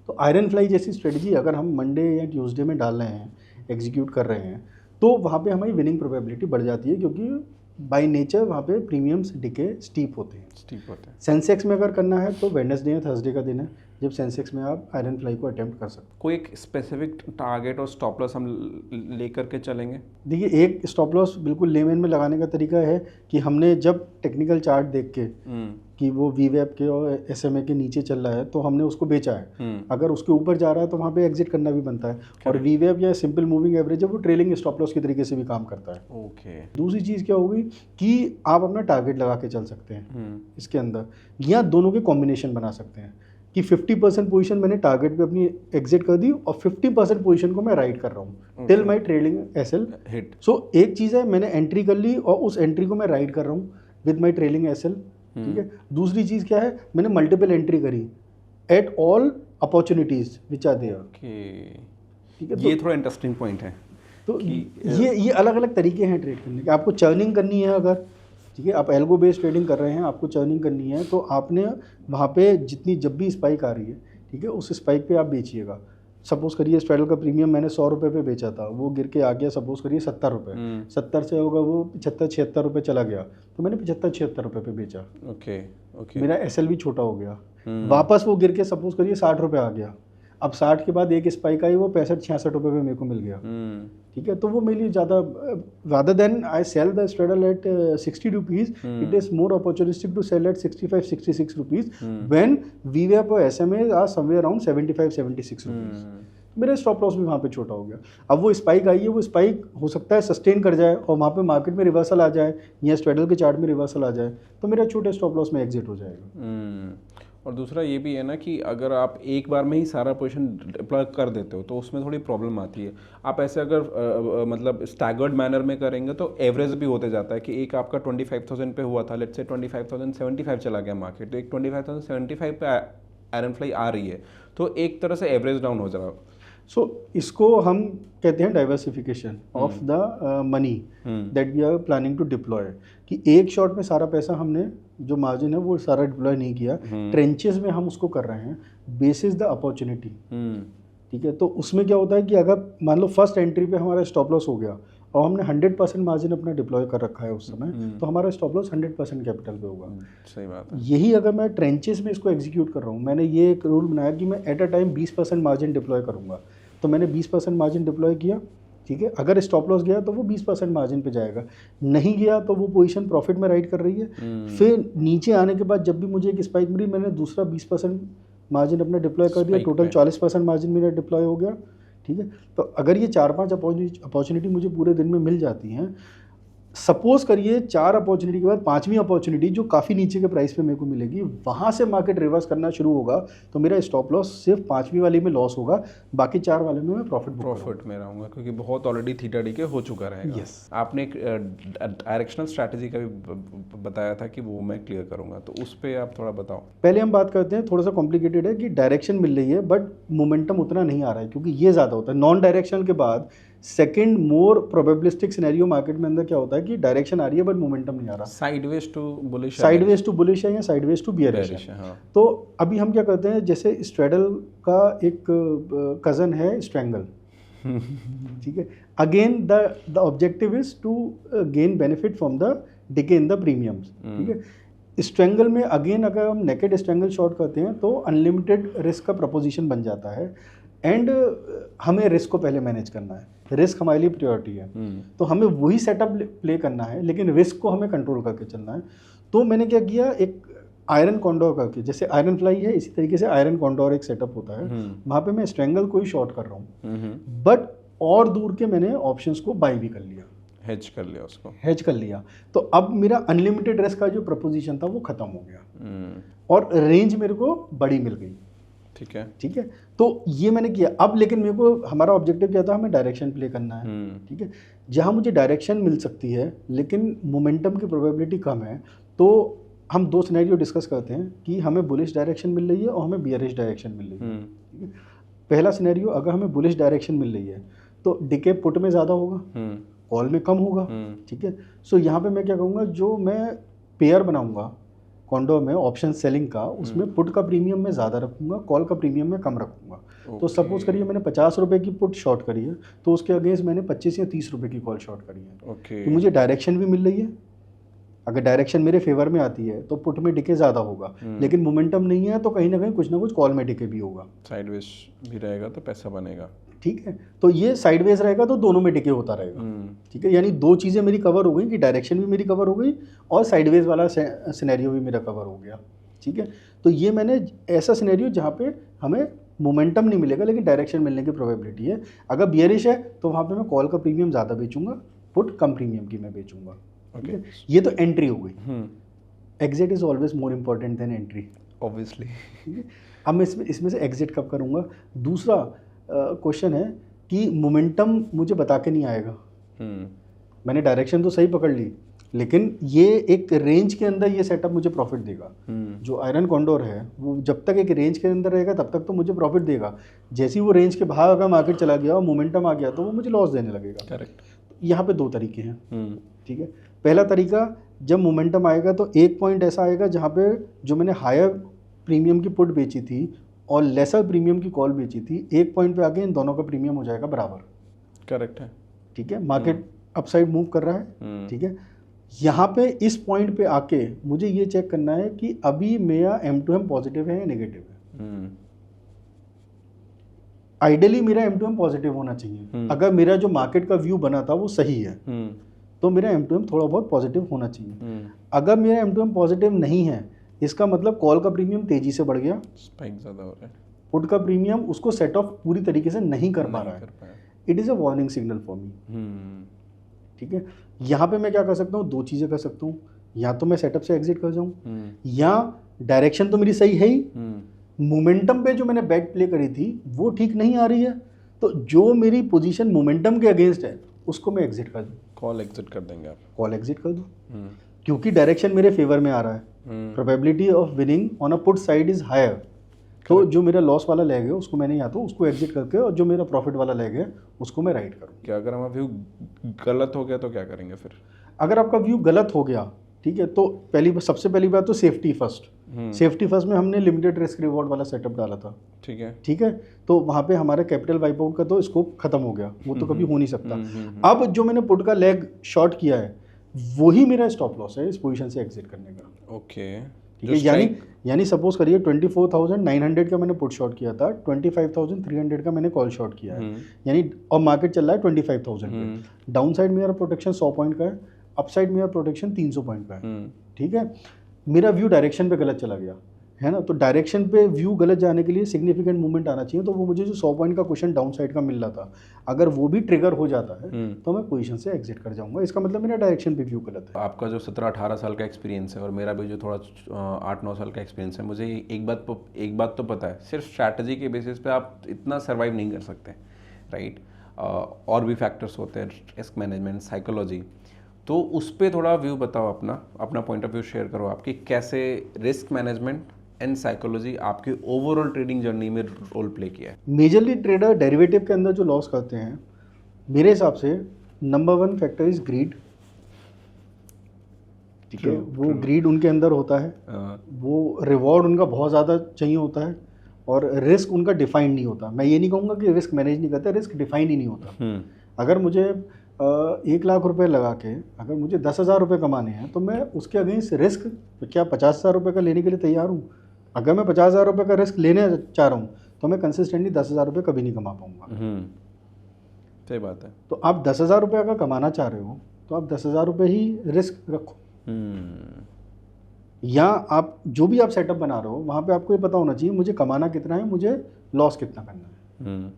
तो iron fly जैसी strategy अगर हम Monday या Tuesday में डाल रहे हैं, execute कर रहे हैं, तो वहाँ पे हमारी विनिंग प्रोबेबिलिटी बढ़ जाती है, क्योंकि बाय नेचर वहाँ पे प्रीमियम्स डिके स्टीप होते हैं। सेंसेक्स में अगर करना है तो वेडनेसडे या थर्सडे का दिन है जब सेंसेक्स में आप आयरन फ्लाई को अटेम्प्ट कर सकते हैं। कोई एक स्पेसिफिक टारगेट और स्टॉप लॉस हम लेकर के चलेंगे? देखिए, एक स्टॉप लॉस बिल्कुल लेमैन में लगाने का तरीका है कि हमने जब टेक्निकल चार्ट देख के कि वो वीवैप के और एसएमए के नीचे चल रहा है तो हमने उसको बेचा है। अगर उसके ऊपर जा रहा है तो वहाँ पे एग्जिट करना भी बनता है। और वीवैप या सिंपल मूविंग एवरेज है वो ट्रेलिंग स्टॉप लॉस के तरीके से भी काम करता है। ओके। दूसरी चीज़ क्या होगी कि आप अपना टारगेट लगा के चल सकते हैं इसके अंदर, या दोनों के कॉम्बिनेशन बना सकते हैं कि 50% पोजीशन मैंने टारगेट पे अपनी एग्जिट कर दी और 50% पोजीशन को मैं राइड कर रहा हूँ till my trailing SL hit. So एक चीज़ है मैंने एंट्री कर ली और उस एंट्री को मैं राइड कर रहा हूँ विद माई ट्रेलिंग एसएल। ठीक है, दूसरी चीज़ क्या है, मैंने मल्टीपल एंट्री करी at all opportunities which are there. ठीक है, ये थोड़ा इंटरेस्टिंग पॉइंट है। तो ये अलग अलग तरीके हैं ट्रेड करने के। आपको चर्निंग करनी है अगर, ठीक है, आप एल्गो बेस्ड ट्रेडिंग कर रहे हैं, आपको चर्निंग करनी है, तो आपने वहाँ पे जितनी जब भी स्पाइक आ रही है, ठीक है, उस स्पाइक पे आप बेचिएगा। सपोज करिए स्ट्रेडल का प्रीमियम मैंने 100 रुपये पे बेचा था, वो गिर के आ गया सपोज करिए 70 रुपये, 70 से होगा वो 75-76 रुपये चला गया, तो मैंने 75-76 रुपये पे बेचा। ओके, मेरा एसएल भी छोटा हो गया। वापस वो गिर के सपोज करिए 60 रुपये आ गया, अब 60 के बाद एक स्पाइक आई, वो 65-66 रुपये पे मेरे को मिल गया। ठीक है, तो वो मेरे लिए ज़्यादा, rather than I sell the straddle at 60 rupees, it is more opportunistic to sell at 65-66 rupees when वीवैप और SMA are somewhere around 75-76 rupees. मेरा स्टॉप लॉस भी वहाँ पे छोटा हो गया। अब वो स्पाइक आई है, वो स्पाइक हो सकता है सस्टेन कर जाए और वहाँ पे मार्केट में रिवर्सल आ जाए या स्ट्रेडल के चार्ट में रिवर्सल आ जाए, तो मेरा छोटे स्टॉप लॉस में एग्जिट हो जाएगा। और दूसरा ये भी है ना कि अगर आप एक बार में ही सारा पोजीशन डिप्लॉय कर देते हो तो उसमें थोड़ी प्रॉब्लम आती है। आप ऐसे अगर मतलब स्टैगर्ड मैनर में करेंगे तो एवरेज भी होते जाता है कि एक आपका 25,000 पे हुआ था, लेट्स से 25,075 चला गया मार्केट, तो एक 25,075 पे आयरन फ्लाई आ रही है, तो एक तरह से एवरेज डाउन हो जा रहा है। सो इसको हम कहते हैं diversification of the money that we are planning to deploy, कि एक शॉट में सारा पैसा हमने जो मार्जिन है वो सारा डिप्लॉय नहीं किया, ट्रेंचेस में हम उसको कर रहे हैं बेसिस द अपॉर्चुनिटी। ठीक है, तो उसमें क्या होता है कि अगर मान लो फर्स्ट एंट्री पे हमारा स्टॉप लॉस हो गया और हमने 100% मार्जिन अपना डिप्लॉय कर रखा है उस समय, तो हमारा स्टॉप लॉस 100% कैपिटल पे होगा। सही बात है। यही अगर मैं ट्रेंचेस में इसको एग्जीक्यूट कर रहा हूँ, मैंने ये एक रूल बनाया कि मैं at a time 20% margin deploy करूँगा, तो मैंने 20% मार्जिन डिप्लॉय किया। ठीक है, अगर स्टॉप लॉस गया तो वो 20% मार्जिन पे जाएगा, नहीं गया तो वो पोजीशन प्रॉफिट में राइट कर रही है। फिर नीचे आने के बाद जब भी मुझे एक स्पाइक मिली, मैंने दूसरा 20% मार्जिन अपना डिप्लॉय कर दिया, टोटल 40% मार्जिन मेरा डिप्लॉय हो गया। ठीक है, तो अगर ये 4-5 अपॉर्चुनिटी मुझे पूरे दिन में मिल जाती हैं, सपोज करिए 4 अपॉर्चुनिटी के बाद 5वीं अपॉर्चुनिटी जो काफ़ी नीचे के प्राइस पे मेरे को मिलेगी, वहाँ से मार्केट रिवर्स करना शुरू होगा, तो मेरा स्टॉप लॉस सिर्फ 5वीं वाली में लॉस होगा, बाकी 4 वाले में मैं प्रॉफिट में रहूँगा, क्योंकि बहुत ऑलरेडी थीटा डी के हो चुका रहेगा। Yes. आपने एक डायरेक्शनल स्ट्रैटेजी का भी बताया था कि वो मैं क्लियर करूँगा, तो उस पर आप थोड़ा बताओ। पहले हम बात करते हैं, थोड़ा सा कॉम्प्लिकेटेड है कि डायरेक्शन मिल रही है बट मोमेंटम उतना नहीं आ रहा है, क्योंकि ये ज़्यादा होता है। नॉन डायरेक्शनल के बाद सेकंड मोर प्रोबेबिलिस्टिक सिनेरियो मार्केट में अंदर क्या होता है कि डायरेक्शन आ रही है बट मोमेंटम नहीं आ रहा, साइडवेज टू बुलिश है या साइडवेज टू बियरिश है। हाँ। तो अभी हम क्या करते हैं, जैसे स्ट्रेडल का एक कज़न है स्ट्रैंगल। ठीक है, again the objective is to gain benefit from the decay in the premiums. ठीक है, स्ट्रैंगल में अगेन अगर हम नेकेड स्ट्रैंगल शॉर्ट करते हैं तो अनलिमिटेड रिस्क का प्रपोजिशन बन जाता है, एंड हमें रिस्क को पहले मैनेज करना है, रिस्क हमारे लिए प्रायोरिटी है। तो हमें वही सेटअप प्ले करना है, लेकिन रिस्क को हमें कंट्रोल करके चलना है। तो मैंने क्या किया, एक आयरन कॉन्डोर करके, जैसे आयरन फ्लाई है इसी तरीके से आयरन कॉन्डोर एक सेटअप होता है, वहाँ पे मैं स्ट्रैंगल को ही शॉर्ट कर रहा हूँ, बट और दूर के मैंने ऑप्शंस को बाई भी कर लिया, हेज कर लिया उसको, हेज कर लिया। तो अब मेरा अनलिमिटेड रिस्क का जो प्रपोजिशन था वो खत्म हो गया और रेंज मेरे को बड़ी मिल गई। ठीक है, ठीक है, तो ये मैंने किया। अब लेकिन मेरे को हमारा ऑब्जेक्टिव क्या था, हमें डायरेक्शन प्ले करना है। ठीक है, जहाँ मुझे डायरेक्शन मिल सकती है लेकिन मोमेंटम की प्रोबेबिलिटी कम है, तो हम 2 सिनेरियो डिस्कस करते हैं कि हमें बुलिश डायरेक्शन मिल रही है और हमें बियरिश डायरेक्शन मिल रही है। ठीक है, पहला सिनेरियो, अगर हमें बुलिश डायरेक्शन मिल रही है तो डिके पुट में ज़्यादा होगा, कॉल में कम होगा। ठीक है, सो यहाँ पे मैं क्या कहूँगा, जो मैं पेयर बनाऊँगा कॉन्डोर में ऑप्शन सेलिंग का, उसमें पुट का प्रीमियम मैं ज़्यादा रखूँगा, कॉल का प्रीमियम मैं कम रखूँगा। तो सपोज करिए मैंने 50 रुपये की पुट शॉर्ट करी है, तो उसके अगेंस्ट मैंने 25 या 30 रुपये की कॉल शॉर्ट करी है। तो मुझे डायरेक्शन भी मिल रही है, अगर डायरेक्शन मेरे फेवर में आती है तो पुट में डिके ज़्यादा होगा, लेकिन मोमेंटम नहीं है तो कहीं ना कुछ कॉल में डिके भी होगा, साइडवेज भी रहेगा तो पैसा बनेगा। ठीक है, तो ये साइडवेज रहेगा तो दोनों में डिके होता रहेगा। ठीक है, यानी 2 चीज़ें मेरी कवर हो गई कि डायरेक्शन भी मेरी कवर हो गई और साइडवेज वाला सिनेरियो भी मेरा कवर हो गया। ठीक है, तो ये मैंने ऐसा सिनेरियो जहाँ पे हमें मोमेंटम नहीं मिलेगा लेकिन डायरेक्शन मिलने की प्रोबेबिलिटी है। अगर बियरिश है तो वहाँ पे मैं कॉल का प्रीमियम ज़्यादा बेचूंगा, पुट कम प्रीमियम की मैं बेचूंगा। ठीक है, ये तो एंट्री हो गई। Exit is always more important then entry, obviously. अब मैं इसमें से एग्जिट कब करूँगा। दूसरा क्वेश्चन है कि मोमेंटम मुझे बता के नहीं आएगा। मैंने डायरेक्शन तो सही पकड़ ली, लेकिन ये एक रेंज के अंदर ये सेटअप मुझे प्रॉफिट देगा। जो आयरन कॉन्डोर है वो जब तक एक रेंज के अंदर रहेगा तब तक तो मुझे प्रॉफिट देगा, जैसे ही वो रेंज के बाहर अगर मार्केट चला गया और मोमेंटम आ गया तो वो मुझे लॉस देने लगेगा। करेक्ट। यहाँ पे 2 तरीके हैं। ठीक है, पहला तरीका, जब मोमेंटम आएगा तो एक पॉइंट ऐसा आएगा जहाँ पे जो मैंने हायर प्रीमियम की पुट बेची थी और लेसर प्रीमियम की कॉल बेची थी, एक पॉइंट पे आके इन दोनों का प्रीमियम हो जाएगा बराबर। करेक्ट है। ठीक है, मार्केट अपसाइड मूव कर रहा है। ठीक है, यहाँ पे इस पॉइंट पे आके मुझे ये चेक करना है कि अभी मेरा M2M पॉजिटिव है या नेगेटिव है। आइडियली मेरा M2M पॉजिटिव होना चाहिए। अगर मेरा जो मार्केट का व्यू बना था वो सही है तो मेरा M2M थोड़ा बहुत पॉजिटिव होना चाहिए। अगर मेरा M2M पॉजिटिव नहीं है, इसका मतलब कॉल का प्रीमियम तेजी से बढ़ गया, स्पाइक ज़्यादा हो रहा है, पुट का प्रीमियम उसको सेट ऑफ पूरी तरीके से नहीं कर पा रहा है। It is a warning signal for me. ठीक है, यहाँ पे मैं क्या कर सकता हूँ, 2 चीज़ें कर सकता हूँ, या तो मैं सेटअप से एग्जिट कर जाऊँ, या डायरेक्शन तो मेरी सही है ही, मोमेंटम पे जो मैंने बेट प्ले करी थी वो ठीक नहीं आ रही है, तो जो मेरी पोजीशन मोमेंटम के अगेंस्ट है उसको मैं एग्जिट कर दूँ। कॉल एग्जिट कर देंगे आप? कॉल एग्जिट कर दूँ, क्योंकि डायरेक्शन मेरे फेवर में आ रहा है। Probability of winning on a put side is higher, तो जो मेरा लॉस वाला लेग है उसको मैंने या तो उसको एग्जिट करके, और जो मेरा प्रॉफिट वाला लेग है उसको मैं राइट करूँ। क्या अगर हमारा व्यू गलत हो गया तो क्या करेंगे फिर? अगर आपका व्यू गलत हो गया, ठीक है, तो सबसे पहली बात तो सेफ्टी फर्स्ट। सेफ्टी फर्स्ट में हमने लिमिटेड रिस्क रिवॉर्ड वाला सेटअप डाला था। ठीक है। ठीक है, तो वहाँ पे हमारे कैपिटल वाइप आउट का तो स्कोप खत्म हो गया, वो तो कभी हो नहीं सकता। अब जो मैंने पुट का लेग शॉर्ट किया है वही मेरा स्टॉप लॉस है इस पोजीशन से एग्जिट करने का। ओके, ठीक है, यानी सपोज करिए 24,900 का मैंने पुट शॉर्ट किया था, 25,300 का मैंने कॉल शॉर्ट किया है, यानी और मार्केट चल रहा है 25,000 पे। डाउन साइड मेरा प्रोटेक्शन 100 पॉइंट का है, अप साइड मेरा प्रोटेक्शन 300 पॉइंट का है। ठीक है, मेरा व्यू डायरेक्शन पे गलत चला गया है ना, तो डायरेक्शन पे व्यू गलत जाने के लिए सिग्निफिकेंट मूवमेंट आना चाहिए। तो वो मुझे जो 100 पॉइंट का क्वेश्चन डाउन साइड का मिल रहा था, अगर वो भी ट्रिगर हो जाता है तो मैं पोजीशन से एग्जिट कर जाऊंगा। इसका मतलब मेरा डायरेक्शन पे व्यू गलत है। आपका जो 17-18 साल का एक्सपीरियंस है और मेरा भी जो थोड़ा 8-9 साल का एक्सपीरियंस है, मुझे एक बात तो पता है, सिर्फ स्ट्रैटेजी के बेसिस पे आप इतना सर्वाइव नहीं कर सकते, राइट? और भी फैक्टर्स होते हैं, रिस्क मैनेजमेंट, साइकोलॉजी। तो उस पर थोड़ा व्यू बताओ, अपना पॉइंट ऑफ व्यू शेयर करो आपकी, कैसे रिस्क मैनेजमेंट एंड साइकोलॉजी आपके ओवरऑल ट्रेडिंग जर्नी में रोल प्ले किया है। मेजरली ट्रेडर डेरिवेटिव के अंदर जो लॉस करते हैं, मेरे हिसाब से नंबर 1 फैक्टर इज ग्रीड। ठीक है, वो ग्रीड उनके अंदर होता है, वो रिवॉर्ड उनका बहुत ज़्यादा चाहिए होता है, और रिस्क उनका डिफाइंड नहीं होता। मैं ये नहीं कहूँगा कि रिस्क मैनेज नहीं करते, रिस्क डिफाइंड ही नहीं होता। अगर मुझे 1 लाख रुपए लगा के अगर मुझे 10,000 रुपये कमाने हैं, तो मैं उसके अगेंस्ट रिस्क क्या 50,000 रुपये का लेने के लिए तैयार हूँ। अगर मैं 50,000 रुपये का रिस्क लेने चाह रहा हूँ तो मैं कंसिस्टेंटली 10,000 रुपये कभी नहीं कमा पाऊंगा। सही बात है। तो आप 10,000 रुपये अगर कमाना चाह रहे हो तो आप 10,000 रुपये ही रिस्क रखो, या आप जो भी आप सेटअप बना रहे हो वहाँ पे आपको ये पता होना चाहिए मुझे कमाना कितना है, मुझे लॉस कितना करना है।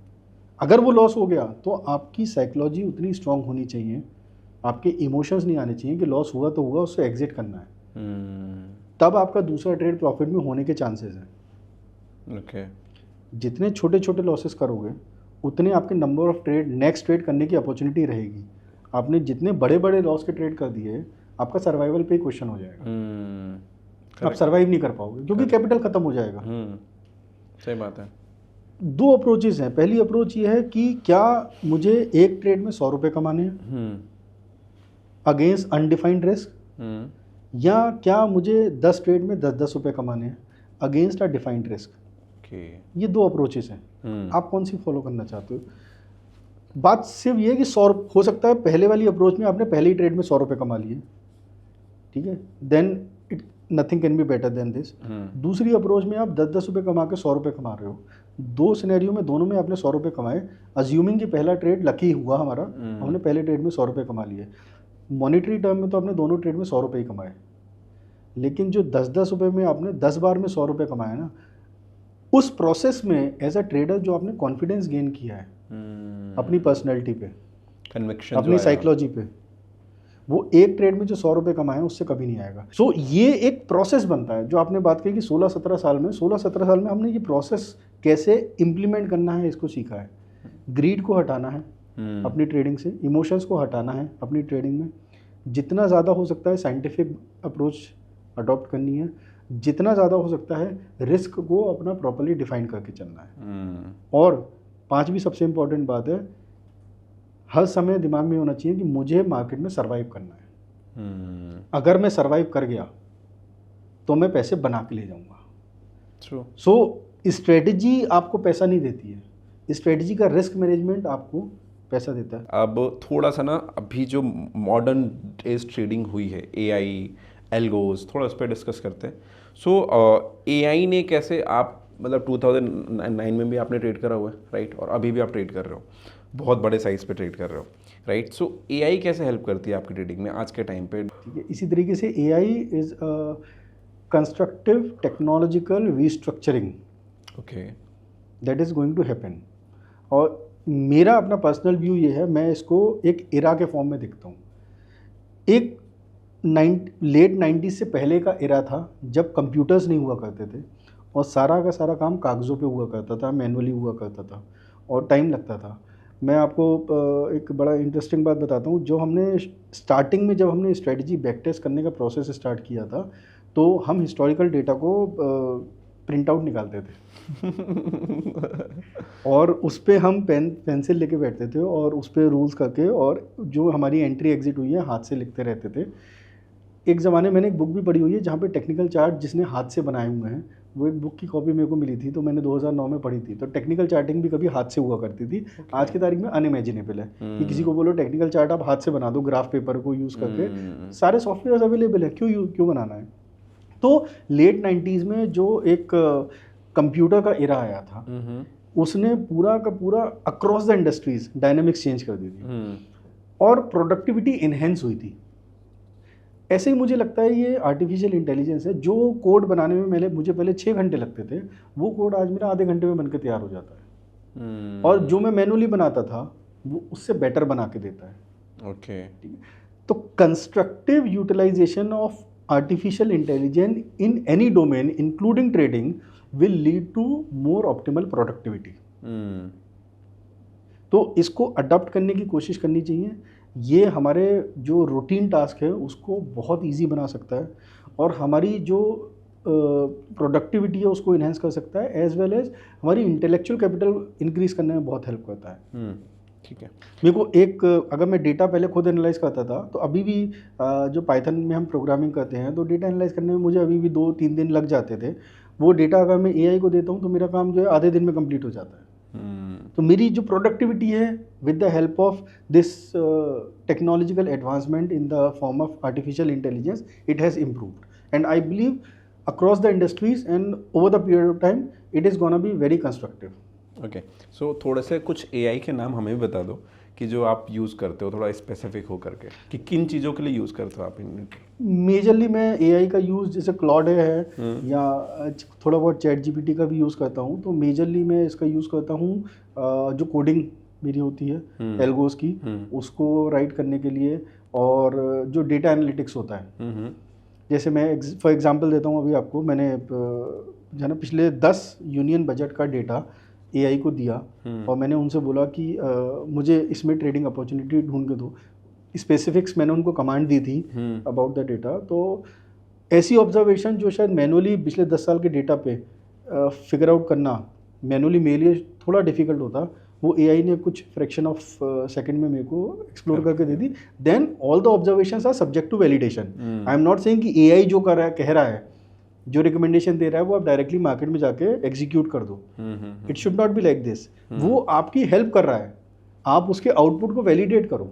अगर वो लॉस हो गया तो आपकी साइकोलॉजी उतनी स्ट्रांग होनी चाहिए, आपके इमोशंस नहीं आने चाहिए कि लॉस हुआ तो हुआ, उससे एग्जिट करना है। तब आपका दूसरा ट्रेड प्रॉफिट में होने के चांसेस हैं। ओके। जितने छोटे छोटे लॉसेस करोगे उतने आपके number of trade next trade करने की अपॉर्चुनिटी रहेगी। आपने जितने बड़े बड़े लॉस के ट्रेड कर दिए, आपका सर्वाइवल पे क्वेश्चन हो जाएगा। आप सर्वाइव नहीं कर पाओगे क्योंकि कैपिटल खत्म हो जाएगा। सही बात है। 2 अप्रोचेस हैं। पहली अप्रोच ये है कि क्या मुझे एक ट्रेड में 100 रुपये कमाने हैं अगेंस्ट अनडिफाइंड रिस्क, या क्या मुझे 10 ट्रेड में 10-10 रुपये कमाने हैं अगेंस्ट अ डिफाइंड रिस्क। ये 2 अप्रोचेस हैं। आप कौन सी फॉलो करना चाहते हो? बात सिर्फ ये है कि 100 हो सकता है पहले वाली अप्रोच में आपने पहले ही ट्रेड में 100 रुपये कमा लिए, ठीक है, then it nothing can be better than this. दूसरी अप्रोच में आप 10-10 रुपये कमा के 100 रुपये कमा रहे हो। 2 सिनेरियो में दोनों में आपने 100 रुपये कमाए, अज्यूमिंग कि पहला ट्रेड लकी हुआ हमारा, हमने पहले ट्रेड में 100 रुपये कमा लिए। मॉनिटरी टर्म में तो आपने दोनों ट्रेड में 100 रुपये ही कमाए, लेकिन जो 10-10 रुपये में आपने 10 बार में 100 रुपये कमाया ना, उस प्रोसेस में एज अ ट्रेडर जो आपने कॉन्फिडेंस गेन किया है अपनी पर्सनैलिटी पे, कन्विक्शन, अपनी साइकोलॉजी पे, वो एक ट्रेड में जो 100 रुपये कमाए उससे कभी नहीं आएगा। सो ये एक प्रोसेस बनता है। जो आपने बात की कि 16-17 साल में हमने ये प्रोसेस कैसे इम्प्लीमेंट करना है इसको सीखा है। ग्रीड को हटाना है अपनी ट्रेडिंग से, इमोशंस को हटाना है अपनी ट्रेडिंग में, जितना ज़्यादा हो सकता है साइंटिफिक अप्रोच अडॉप्ट करनी है, जितना ज़्यादा हो सकता है रिस्क को अपना प्रॉपर्ली डिफाइन करके चलना है। और 5वीं सबसे इम्पॉर्टेंट बात है, हर समय दिमाग में होना चाहिए कि मुझे मार्केट में सर्वाइव करना है। अगर मैं सर्वाइव कर गया तो मैं पैसे बना के ले जाऊंगा। सो स्ट्रेटजी आपको पैसा नहीं देती है, स्ट्रेटजी का रिस्क मैनेजमेंट आपको पैसा देता है। अब थोड़ा सा ना, अभी जो मॉडर्न डेज ट्रेडिंग हुई है, एआई, एल्गोज, थोड़ा उस पर डिस्कस करते हैं। सो एआई ने कैसे, आप मतलब 2009 में भी आपने ट्रेड करा हुआ है, राइट, और अभी भी आप ट्रेड कर रहे हो, बहुत बड़े साइज पे ट्रेड कर रहे हो, राइट। सो एआई कैसे हेल्प करती है आपकी ट्रेडिंग में आज के टाइम पे? ठीक है, इसी तरीके से AI is constructive technological restructuring, okay, that is going to happen. और मेरा अपना पर्सनल व्यू ये है, मैं इसको एक एरा के फॉर्म में देखता हूँ। एक लेट 90s से पहले का एरा था जब कंप्यूटर्स नहीं हुआ करते थे और सारा का सारा काम कागज़ों पे हुआ करता था, मैनुअली हुआ करता था और टाइम लगता था। मैं आपको एक बड़ा इंटरेस्टिंग बात बताता हूँ। जो हमने स्टार्टिंग में जब हमने स्ट्रेटजी बैक टेस्ट करने का प्रोसेस स्टार्ट किया था, तो हम हिस्टोरिकल डेटा को प्रिंट आउट निकालते थे और उस पे हम पेंसिल लेके बैठते थे और उस पे रूल्स करके और जो हमारी एंट्री एग्जिट हुई है हाथ से लिखते रहते थे। एक ज़माने मैंने एक बुक भी पढ़ी हुई है जहाँ पे टेक्निकल चार्ट जिसने हाथ से बनाए हुए हैं, वो एक बुक की कॉपी मेरे को मिली थी, तो मैंने 2009 में पढ़ी थी। तो टेक्निकल चार्टिंग भी कभी हाथ से हुआ करती थी। आज की तारीख में अनइमेजिनेबल है कि किसी को बोलो टेक्निकल चार्ट आप हाथ से बना दो ग्राफ पेपर को यूज़ करके, सारे सॉफ्टवेयर अवेलेबल है, क्यों बनाना है। तो लेट 90s में जो एक कंप्यूटर का एरा आया था, उसने पूरा का पूरा across the industries dynamics change कर दी थी और प्रोडक्टिविटी इन्हेंस हुई थी। ऐसे ही मुझे लगता है ये आर्टिफिशियल इंटेलिजेंस है। जो कोड बनाने में मुझे पहले 6 घंटे लगते थे, वो कोड आज मेरा आधे घंटे में बनकर तैयार हो जाता है। और जो मैं मैनुअली बनाता था वो उससे बेटर बना के देता है। ओके। तो constructive utilization of artificial intelligence in any domain including trading will lead to more optimal productivity. तो इसको अडॉप्ट करने की कोशिश करनी चाहिए। ये हमारे जो रूटीन टास्क है उसको बहुत इजी बना सकता है और हमारी जो प्रोडक्टिविटी है उसको इन्हेंस कर सकता है, एज वेल एज हमारी इंटेलेक्चुअल कैपिटल इंक्रीज करने में बहुत हेल्प करता है। ठीक है। मेरे को एक अगर मैं डेटा पहले खुद एनालाइज करता था, तो अभी भी जो पाइथन में हम प्रोग्रामिंग करते हैं तो डेटा एनालाइज करने में मुझे अभी भी 2-3 दिन लग जाते थे। वो डेटा अगर मैं एआई को देता हूँ तो मेरा काम जो है आधे दिन में कंप्लीट हो जाता है। तो मेरी जो प्रोडक्टिविटी है with the help of this technological advancement in the form of artificial intelligence, it has improved and I believe across the industries and over the period of time it is gonna be very constructive. Okay, so थोड़े से कुछ AI के नाम हमें भी बता दो कि जो आप यूज़ करते हो, थोड़ा स्पेसिफिक हो करके कि किन चीज़ों के लिए यूज़ करते हो आप इन। मेजरली मैं एआई का यूज़ जैसे क्लॉड है या थोड़ा बहुत चैट जीपीटी का भी यूज़ करता हूँ। तो मेजरली मैं इसका यूज़ करता हूँ जो कोडिंग मेरी होती है एल्गोस की, उसको राइट करने के लिए, और जो डेटा एनालिटिक्स होता है। जैसे मैं फॉर एग्जांपल देता हूँ, अभी आपको मैंने जो है ना पिछले 10 यूनियन बजट का डेटा एआई को दिया और मैंने उनसे बोला कि मुझे इसमें ट्रेडिंग अपॉर्चुनिटी ढूंढ के दो। स्पेसिफिक्स मैंने उनको कमांड दी थी अबाउट द डेटा। तो ऐसी ऑब्जर्वेशन जो शायद मैनुअली पिछले 10 साल के डेटा पे फिगर आउट करना मैनुअली मेरे लिए थोड़ा डिफिकल्ट होता, वो एआई ने कुछ फ्रैक्शन ऑफ सेकंड में मेरे को एक्सप्लोर करके दे दी। Then all the observations are subject to validation. I am not saying कि एआई जो कर रहा है, कह रहा है, जो रिकमेंडेशन दे रहा है वो आप डायरेक्टली मार्केट में जाके एग्जीक्यूट कर दो। It should not be like this. वो आपकी हेल्प कर रहा है, आप उसके आउटपुट को वैलिडेट करो।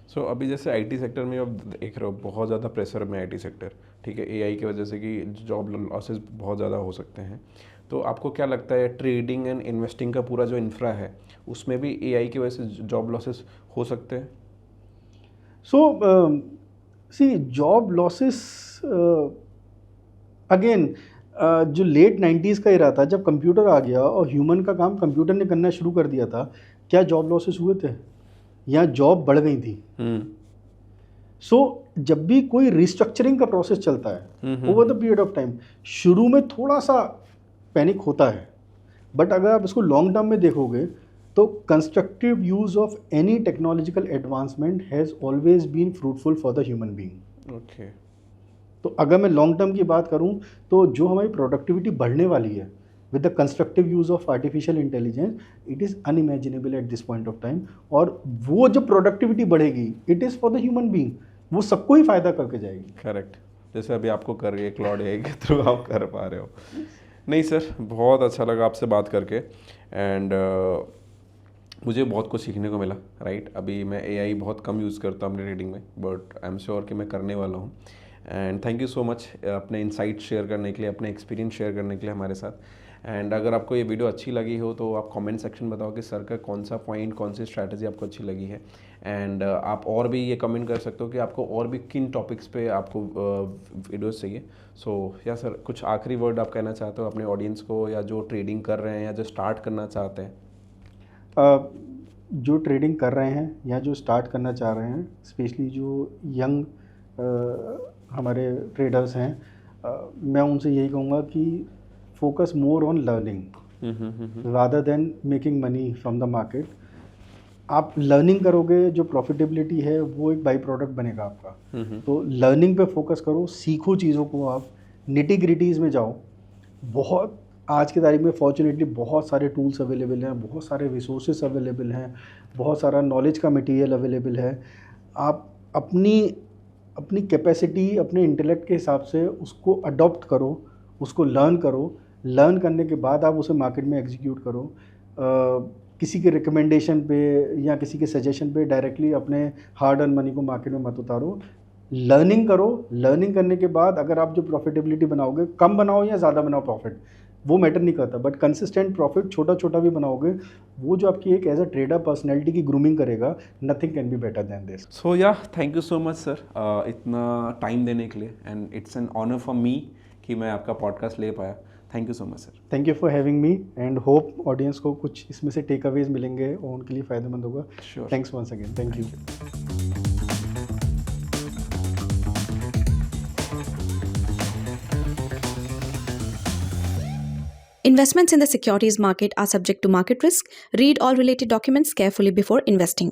सो अभी जैसे आईटी सेक्टर में अब देख रहे हो बहुत ज़्यादा प्रेशर में आईटी सेक्टर, ठीक है, एआई की वजह से कि जॉब लॉसेस बहुत ज़्यादा हो सकते हैं। तो आपको क्या लगता है ट्रेडिंग एंड इन्वेस्टिंग का पूरा जो इंफ्रा है उसमें भी एआई की वजह से जॉब लॉसेस हो सकते हैं? सो सी जॉब लॉसेस अगेन जो लेट 90s का एरा था, जब कंप्यूटर आ गया और ह्यूमन का काम कंप्यूटर ने करना शुरू कर दिया था, क्या जॉब लॉसेस हुए थे या जॉब बढ़ गई थी? सो जब भी कोई रिस्ट्रक्चरिंग का प्रोसेस चलता है over the period of time, शुरू में थोड़ा सा पैनिक होता है, बट अगर आप इसको लॉन्ग टर्म में देखोगे तो constructive use of any technological advancement has always been fruitful for the human being. Okay. तो अगर मैं लॉन्ग टर्म की बात करूं तो जो हमारी प्रोडक्टिविटी बढ़ने वाली है with the constructive use of artificial intelligence, it is unimaginable at this point of time. और वो जब प्रोडक्टिविटी बढ़ेगी it is for the human being, वो सबको ही फायदा करके जाएगी। करेक्ट, जैसे अभी आपको कर रही है क्लॉड एआई के थ्रू आप कर पा रहे हो। नहीं सर, बहुत अच्छा लगा आपसे बात करके एंड मुझे बहुत कुछ सीखने को मिला। राइट, अभी मैं एआई बहुत कम यूज़ करता हूँ अपने ट्रेडिंग में, बट आई एम श्योर कि मैं करने वाला हूँ। And thank you so much अपने इंसाइट शेयर करने के लिए, अपने एक्सपीरियंस शेयर करने के लिए हमारे साथ। एंड अगर आपको ये वीडियो अच्छी लगी हो तो आप कमेंट सेक्शन बताओ कि सर का कौन सा पॉइंट, कौन सी स्ट्रैटेजी आपको अच्छी लगी है। एंड आप और भी ये कमेंट कर सकते हो कि आपको और भी किन टॉपिक्स पे आपको वीडियोस चाहिए। सो या सर कुछ आखिरी वर्ड आप कहना चाहते हो अपने ऑडियंस को, या जो ट्रेडिंग कर रहे हैं या जो स्टार्ट करना चाहते हैं? जो ट्रेडिंग कर रहे हैं या जो स्टार्ट करना चाह रहे हैं, स्पेशली जो यंग हमारे ट्रेडर्स हैं, मैं उनसे यही कहूँगा कि focus more on learning rather than making money from the market. आप लर्निंग करोगे, जो प्रॉफिटेबिलिटी है वो एक बाई प्रोडक्ट बनेगा आपका। तो लर्निंग पे फोकस करो, सीखो चीज़ों को, आप निटी ग्रिटीज़ में जाओ। बहुत आज की तारीख में फॉर्चुनेटली बहुत सारे टूल्स अवेलेबल हैं, बहुत सारे रिसोर्सेज अवेलेबल हैं, बहुत सारा नॉलेज का मटेरियल अवेलेबल है। आप अपनी अपनी कैपेसिटी, अपने इंटेलेक्ट के हिसाब से उसको अडॉप्ट करो, उसको लर्न करो। लर्न करने के बाद आप उसे मार्केट में एग्जीक्यूट करो। किसी के रिकमेंडेशन पे या किसी के सजेशन पे डायरेक्टली अपने हार्ड अर्न मनी को मार्केट में मत उतारो। लर्निंग करो। लर्निंग करने के बाद अगर आप जो प्रॉफिटेबिलिटी बनाओगे, कम बनाओ या ज़्यादा बनाओ प्रॉफिट, वो मैटर नहीं करता, बट कंसिस्टेंट प्रॉफिट छोटा छोटा भी बनाओगे, वो जो आपकी एक एज अ ट्रेडर पर्सनैलिटी की ग्रूमिंग करेगा, nothing can be better than this. So yeah thank you so much sir इतना टाइम देने के लिए, and it's an honour for me कि मैं आपका पॉडकास्ट ले पाया। Thank you so much sir. Thank you for having me and hope audience को कुछ इसमें से टेक अवेज मिलेंगे और उनके लिए फ़ायदेमंद होगा। Sure. Thanks once again. Thank you. Investments in the securities market are subject to market risk. Read all related documents carefully before investing.